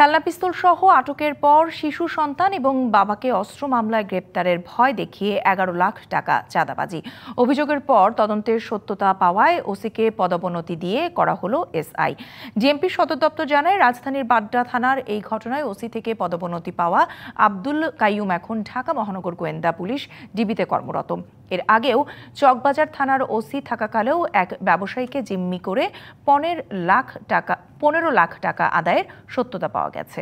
খেলনা পিস্তল সহ আটকের পর শিশু সন্তান এবং বাবাকে অস্ত্র মামলায় গ্রেপ্তারের ভয় দেখিয়ে ১১ লাখ টাকা চাঁদাবাজি। অভিযোগের পর তদন্তের সত্যতা পাওয়ায় ওসিকে পদোন্নতি দিয়ে করা হলো এসআই। ডিএমপি সদর দপ্তর জানায়, রাজধানীর বাড্ডা থানার এই ঘটনায় ওসি থেকে পদোন্নতি পাওয়া আব্দুল কাইয়ুম এখন ঢাকা মহানগর গোয়েন্দা পুলিশ ডিবিতে কর্মরত। এর আগেও চকবাজার থানার ওসি থাকাকালেও এক ব্যবসায়ীকে জিম্মি করে 15 লাখ টাকা আদায়ের সত্যতা পাওয়া গেছে।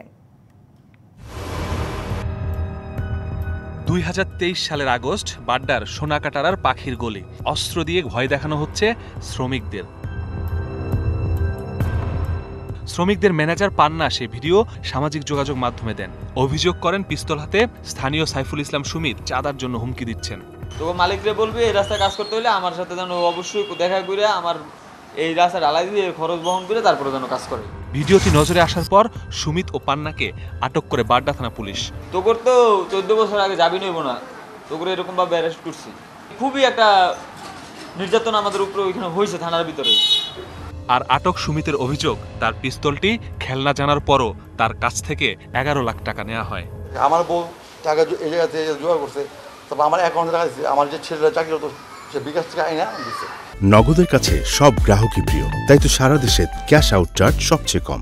২০২৩ সালের আগস্ট বাড্ডার সোনাকাটারার পাখির গলি। অস্ত্র দিয়ে ভয় দেখানো হচ্ছে শ্রমিকদের ম্যানেজার পান্না সেই ভিডিও সামাজিক যোগাযোগ মাধ্যমে দেন। অভিযোগ করেন, পিস্তল হাতে স্থানীয় সাইফুল ইসলাম সুমিত চাঁদার জন্য হুমকি দিচ্ছেন। তো মালিকরে বলবে এই রাস্তায় কাজ করতে হলে আমার সাথে যেন অবশ্যই দেখা করে আমার এই রাস্তা ঢালাই দিয়ে খরচ বহন করে তারপরে যেন কাজ করে। ভিডিওটি নজরে আসার পর সুমিত ও পান্নাকে আটক করে বাড্ডা থানা পুলিশ। তোর তো 14 বছর আগে যাবি নইব না, তোকে এরকম ভাবে অ্যারেস্ট করছি। খুবই একটা নির্যাতন আমাদের উপরে ওইখানে হয়েছে থানার ভিতরে। আর আটক সুমিতের অভিযোগ, তার পিস্তলটি খেলনা জানার পরও তার কাছ থেকে 11 লাখ টাকা নেওয়া হয়। আমার বউ টাকা এই জায়গাতে জোগাড় করছে, তবে আমার অ্যাকাউন্টে টাকা দিচ্ছে। আমার যে ছেলেরা চাকরি হতো সে বিকাশ থেকে আইনা দিচ্ছে। নগদের কাছে সব গ্রাহকই প্রিয়, তাই তো সারা দেশে ক্যাশ আউট চার্জ সবচেয়ে কম।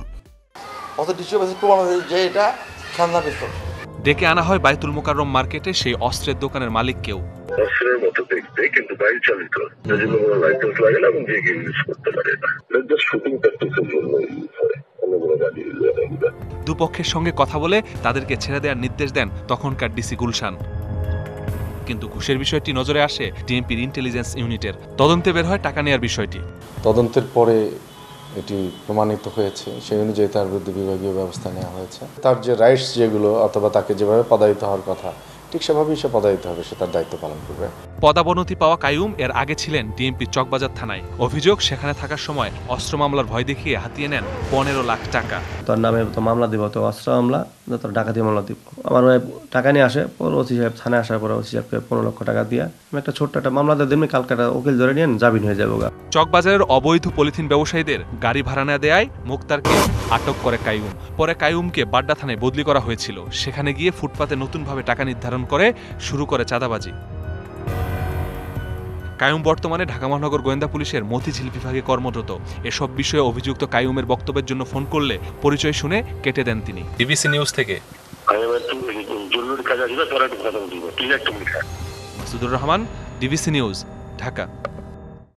অত ডিস্ট্রিবিউশন প্রমাণ হয়েছে যে এটা খেলনা পিস্তল। ডেকে আনা হয় বাইতুল মোকাররম মার্কেটে সেই অস্ত্রের দোকানের মালিককেও। অস্ত্রের মতো দেখতে, কিন্তু বাইক চালিত, যেজন্য কোনো লাইসেন্স লাগে না এবং যে কেউ ইউজ করতে পারে না। জাস্ট শুটিং প্র্যাকটিসের জন্য ইউজ হয়, অন্য কোনো গাড়ি ইউজ হয় না। দুপক্ষের সঙ্গে কথা বলে তাদেরকে ছেড়ে দেওয়ার নির্দেশ দেন তখনকার ডিসি গুলশান। কিন্তু ঘুষের বিষয়টি নজরে আসে ডিএমপির ইন্টেলিজেন্স ইউনিটের। তদন্তে বের হয় টাকা নেওয়ার বিষয়টি। তদন্তের পরে এটি প্রমাণিত হয়েছে, সেই অনুযায়ী তার বিরুদ্ধে বিভাগীয় ব্যবস্থা নেওয়া হয়েছে। তার যে রাইটস যেগুলো, অথবা তাকে যেভাবে পদায়িত হওয়ার কথা ঠিক সেভাবেই সে পদায়িত হবে, সে তার দায়িত্ব পালন করবে। পদাবনতি পাওয়া কাইয়ুম এর আগে ছিলেন ডিএমপি চকবাজার থানায়। অভিযোগ, সেখানে থাকার সময় অস্ত্র মামলার ভয় দেখিয়ে হাতিয়ে নেন 15 লাখ টাকা। তার নামে তো মামলা দিব, তো অস্ত্র মামলা, তোর ডাকাতি মামলা দিব। আমার টাকা নিয়ে আসে, ওসি সাহেব থানায় আসার পরে ওসি সাহেবকে 15 লক্ষ টাকা দিয়ে আমি একটা ছোট্ট একটা মামলা দিয়ে দিন, কালকে উকিল ধরে নিয়ে জামিন হয়ে যাবো। চকবাজারের অবৈধ পলিথিন ব্যবসায়ীদের গাড়ি ভাড়া না দেয়ায় মুক্তারকে আটক করে কাইয়ুম। পরে কাইয়ুমকে বাড্ডা থানায় বদলি করা হয়েছিল। সেখানে গিয়ে ফুটপাতে নতুনভাবে টাকা নির্ধারণ করে শুরু করে চাঁদাবাজি। কাইয়ুম বর্তমানে ঢাকা মহানগর গোয়েন্দা পুলিশের মতিঝিল বিভাগে কর্মরত। এসব বিষয়ে অভিযুক্ত কাইয়ুমের বক্তব্যের জন্য ফোন করলে পরিচয় শুনে কেটে দেন তিনি। ডিবিসি নিউজ থেকে জরুরি কাজ আছে, মাসুদুর রহমান, ডিবিসি নিউজ, ঢাকা।